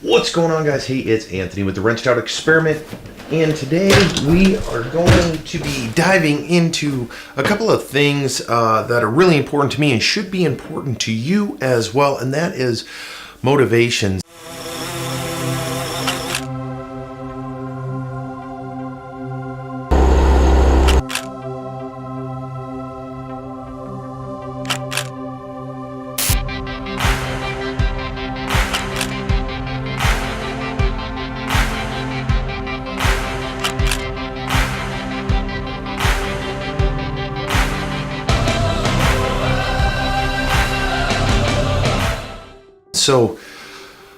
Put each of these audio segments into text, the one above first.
What's going on, guys? Hey, it's Anthony with the Wrenched Out Experiment, and today we are going to be diving into a couple of things that are really important to me and should be important to you as well, and that is motivations. So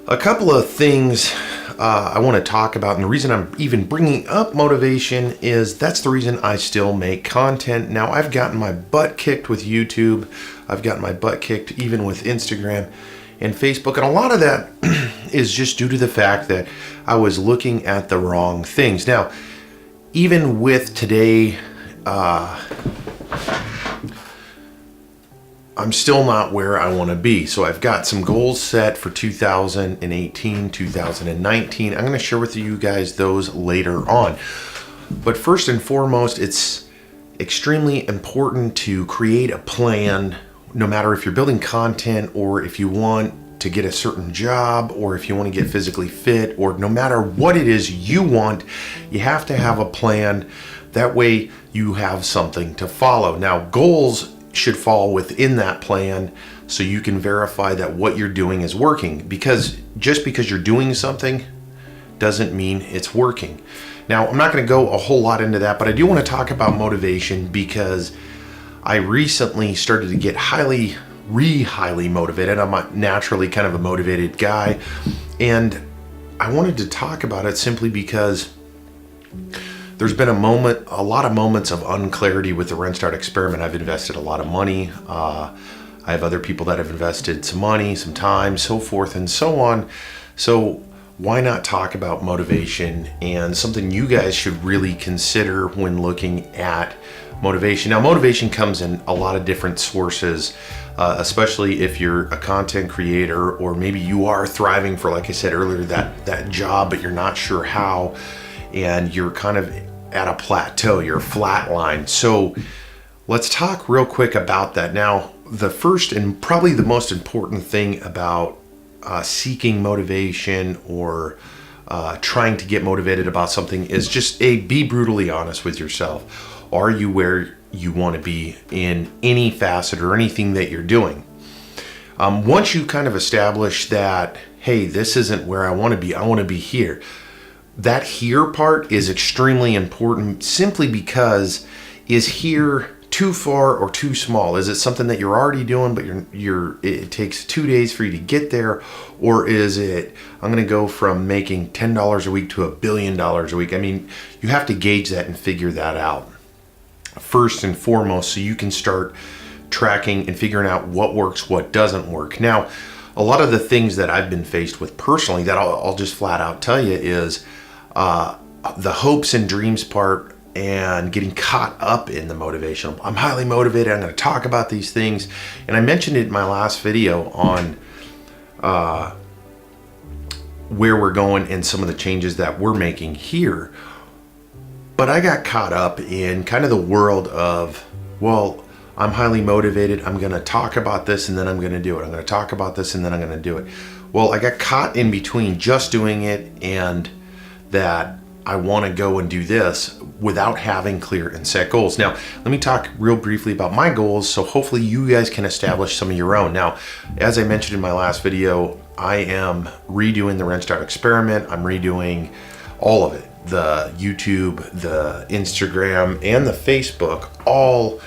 a couple of things I want to talk about, and the reason I'm even bringing up motivation is that's the reason I still make content. Now, I've gotten my butt kicked with YouTube. I've gotten my butt kicked even with Instagram and Facebook, and a lot of that is just due to the fact that I was looking at the wrong things. Now, even with today, I'm still not where I want to be. So I've got some goals set for 2018, 2019. I'm going to share with you guys those later on. But first and foremost, it's extremely important to create a plan, no matter if you're building content or if you want to get a certain job or if you want to get physically fit, or no matter what it is you want, you have to have a plan. That way you have something to follow. Now, goals should fall within that plan so you can verify that what you're doing is working, because just because you're doing something doesn't mean it's working. Now, I'm not going to go a whole lot into that, but I do want to talk about motivation because I recently started to get highly motivated. I'm naturally kind of a motivated guy, and I wanted to talk about it simply because there's been a lot of moments of unclarity with the Wrenched Out Experiment. I've invested a lot of money. I have other people that have invested some money, some time, so forth and so on. So why not talk about motivation and something you guys should really consider when looking at motivation. Now, motivation comes in a lot of different sources, especially if you're a content creator, or maybe you are thriving for, like I said earlier, that job, but you're not sure how, and you're kind of at a plateau, you're flatline. So let's talk real quick about that. Now, the first and probably the most important thing about seeking motivation or trying to get motivated about something is just be brutally honest with yourself. Are you where you want to be in any facet or anything that you're doing? Once you kind of establish that, hey, this isn't where I want to be here. That here part is extremely important, simply because is here too far or too small? Is it something that you're already doing, but it takes 2 days for you to get there? Or is it, I'm going to go from making $10 a week to $1 billion a week? I mean, you have to gauge that and figure that out first and foremost, so you can start tracking and figuring out what works, what doesn't work. Now, a lot of the things that I've been faced with personally that I'll just flat out tell you is the hopes and dreams part and getting caught up in the motivation. I'm highly motivated. I'm going to talk about these things. And I mentioned it in my last video on where we're going and some of the changes that we're making here. But I got caught up in kind of the world of, well, I'm highly motivated. I'm going to talk about this and then I'm going to do it. I'm going to talk about this and then I'm going to do it. Well, I got caught in between just doing it and that I want to go and do this without having clear and set goals. Now, let me talk real briefly about my goals, so hopefully you guys can establish some of your own. Now, as I mentioned in my last video, I am redoing the Wrenched Out Experiment. I'm redoing all of it, the YouTube, the Instagram, and the Facebook, all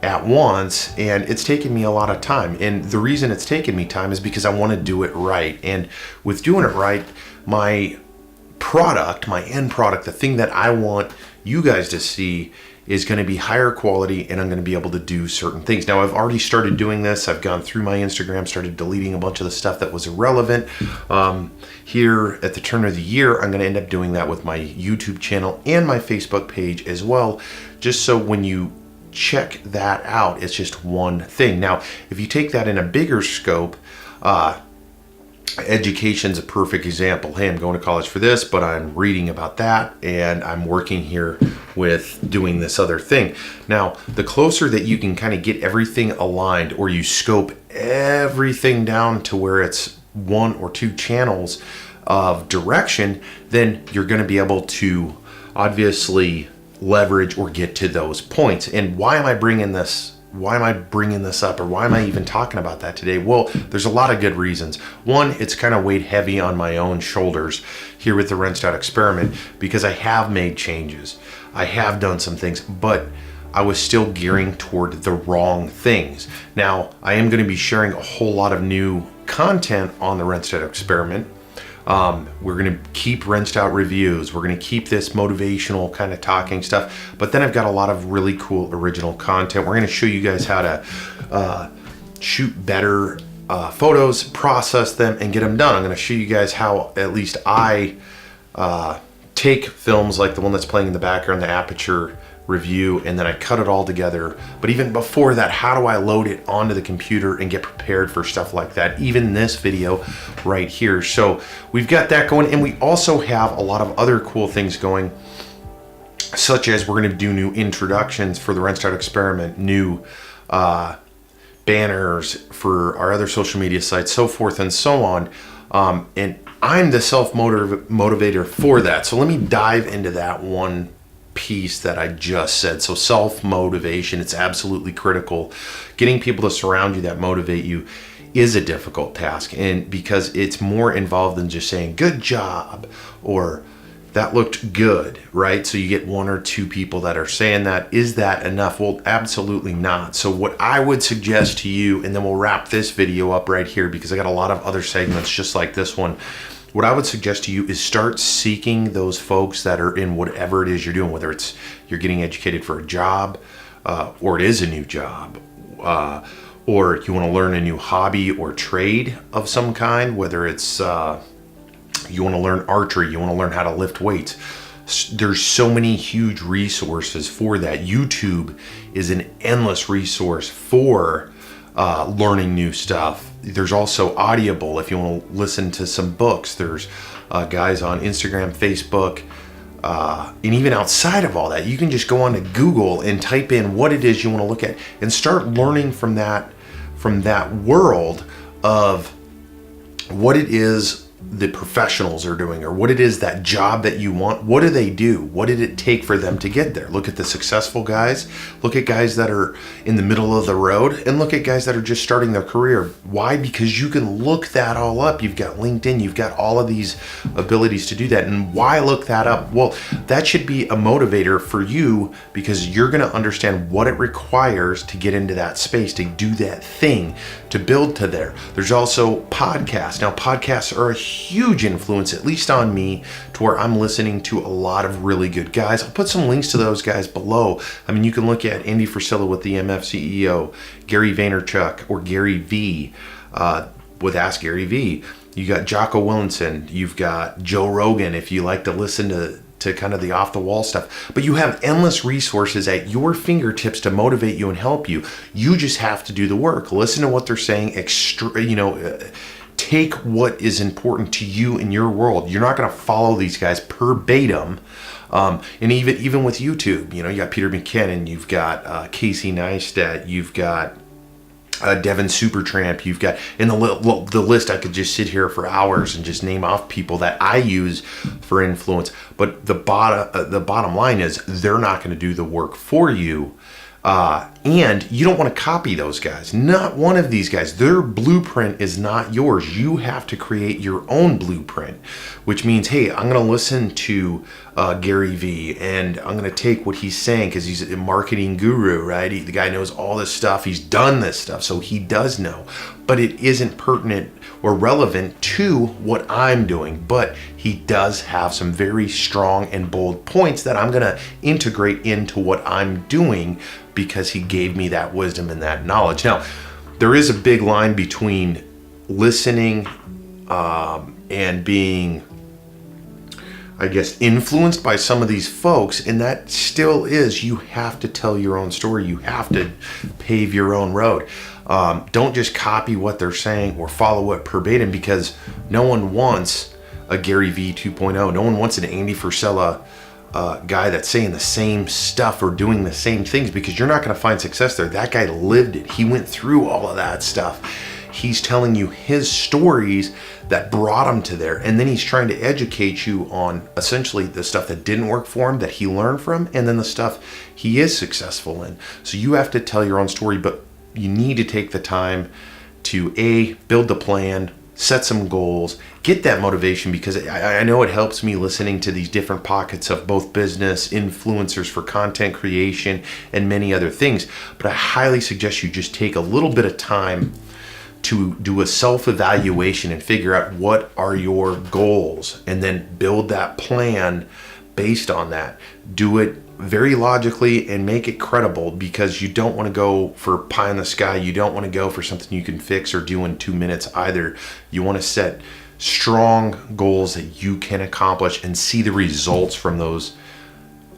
at once, and it's taken me a lot of time. And the reason it's taken me time is because I want to do it right. And with doing it right, my end product, the thing that I want you guys to see is going to be higher quality, and I'm going to be able to do certain things. Now, I've already started doing this. I've gone through my Instagram, started deleting a bunch of the stuff that was irrelevant. Here at the turn of the year, I'm going to end up doing that with my YouTube channel and my Facebook page as well, just so when you check that out, it's just one thing. Now, if you take that in a bigger scope, Education's a perfect example. Hey, I'm going to college for this, but I'm reading about that, and I'm working here with doing this other thing. Now, the closer that you can kind of get everything aligned, or you scope everything down to where it's 1 or 2 channels of direction, then you're going to be able to obviously leverage or get to those points. And why am I bringing this up, or why am I even talking about that today? Well, there's a lot of good reasons. One, it's kind of weighed heavy on my own shoulders here with the Niestat experiment, because I have made changes. I have done some things, but I was still gearing toward the wrong things. Now, I am going to be sharing a whole lot of new content on the Niestat experiment. We're going to keep Niestat reviews. We're going to keep this motivational kind of talking stuff. But then I've got a lot of really cool original content. We're going to show you guys how to shoot better photos, process them, and get them done. I'm going to show you guys how at least I take films like the one that's playing in the background, the Aperture review, and then I cut it all together. But even before that, how do I load it onto the computer and get prepared for stuff like that? Even this video right here. So we've got that going, and we also have a lot of other cool things going, such as we're going to do new introductions for the Niestat experiment, new banners for our other social media sites, so forth and so on. And I'm the self-motivator for that. So let me dive into that one piece that I just said. So self-motivation, it's absolutely critical. Getting people to surround you that motivate you is a difficult task, and because it's more involved than just saying good job or that looked good, right? So you get 1 or 2 people that are saying that. Is that enough? Well, absolutely not. So what I would suggest to you, and then we'll wrap this video up right here because I got a lot of other segments just like this one. What I would suggest to you is start seeking those folks that are in whatever it is you're doing, whether it's you're getting educated for a job, or it is a new job, or you want to learn a new hobby or trade of some kind, whether it's you want to learn archery, you want to learn how to lift weights. There's so many huge resources for that. YouTube is an endless resource for learning new stuff. There's also Audible if you want to listen to some books. There's guys on Instagram, Facebook, and even outside of all that, you can just go on to Google and type in what it is you want to look at and start learning from that world of what it is the professionals are doing, or what it is that job that you want. What do they do? What did it take for them to get there? Look at the successful guys, look at guys that are in the middle of the road, and look at guys that are just starting their career. Why? Because you can look that all up. You've got LinkedIn, you've got all of these abilities to do that. And why look that up? Well, that should be a motivator for you, because you're going to understand what it requires to get into that space, to do that thing, to build to there. There's also podcasts. Now, podcasts are a huge influence, at least on me, to where I'm listening to a lot of really good guys. I'll put some links to those guys below. I mean, you can look at Andy Frisella with the MFCEO, Gary Vaynerchuk or Gary V with Ask Gary V. You got Jocko Willinson. You've got Joe Rogan if you like to listen to kind of the off the wall stuff. But you have endless resources at your fingertips to motivate you and help you. You just have to do the work. Listen to what they're saying. Take what is important to you in your world. You're not going to follow these guys verbatim. And even with YouTube, you got Peter Mckinnon, you've got Casey Niestat, you've got Devin Supertramp, you've got, in the list, I could just sit here for hours and just name off people that I use for influence. But the bottom line is they're not going to do the work for you. And you don't want to copy those guys. Not one of these guys. Their blueprint is not yours. You have to create your own blueprint, which means, hey, I'm going to listen to Gary V, and I'm going to take what he's saying because he's a marketing guru, right? The guy knows all this stuff. He's done this stuff, so he does know. But it isn't pertinent or relevant to what I'm doing. But he does have some very strong and bold points that I'm going to integrate into what I'm doing, because he gave me that wisdom and that knowledge. Now, there is a big line between listening and being I guess, influenced by some of these folks, and that still is, you have to tell your own story. You have to pave your own road. Don't just copy what they're saying or follow it verbatim, because no one wants a Gary V 2.0. No one wants an Andy Frisella guy that's saying the same stuff or doing the same things, because you're not going to find success there. That guy lived it. He went through all of that stuff. He's telling you his stories that brought him to there, and then he's trying to educate you on essentially the stuff that didn't work for him that he learned from, and then the stuff he is successful in. So you have to tell your own story, but you need to take the time to build the plan, set some goals, get that motivation, because I know it helps me listening to these different pockets of both business, influencers for content creation, and many other things. But I highly suggest you just take a little bit of time to do a self-evaluation and figure out what are your goals, and then build that plan based on that. Do it very logically and make it credible, because you don't want to go for pie in the sky. You don't want to go for something you can fix or do in 2 minutes either. You want to set strong goals that you can accomplish and see the results from those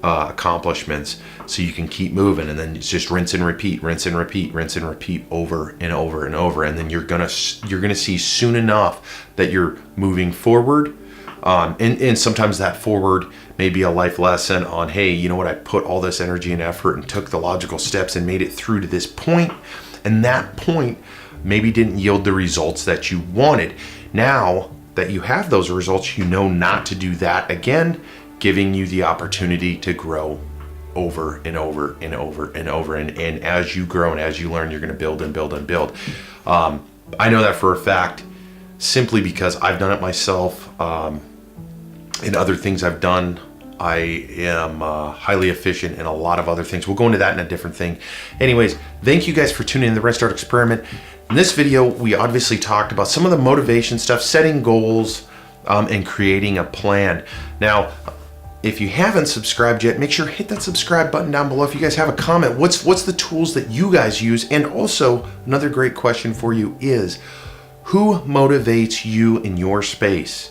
accomplishments, so you can keep moving. And then it's just rinse and repeat, rinse and repeat, rinse and repeat over and over and over. And then you're gonna see soon enough that you're moving forward. And sometimes that forward may be a life lesson on, hey, you know what, I put all this energy and effort and took the logical steps and made it through to this point, and that point maybe didn't yield the results that you wanted. Now that you have those results, you know not to do that again, giving you the opportunity to grow over and over and over and over. And as you grow and as you learn, you're going to build and build and build. I know that for a fact, simply because I've done it myself. In other things I've done, I am highly efficient in a lot of other things. We'll go into that in a different thing. Anyways, thank you guys for tuning in to the Restart Experiment. In this video, we obviously talked about some of the motivation stuff, setting goals, and creating a plan. Now, if you haven't subscribed yet, make sure to hit that subscribe button down below. If you guys have a comment, what's the tools that you guys use? And also, another great question for you is, who motivates you in your space?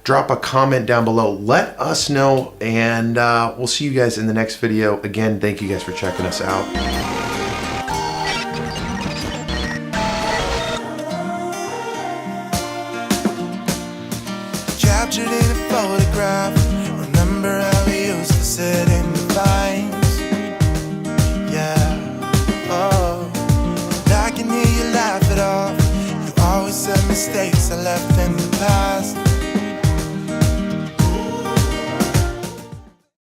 Drop a comment down below. Let us know, and we'll see you guys in the next video. Again, thank you guys for checking us out.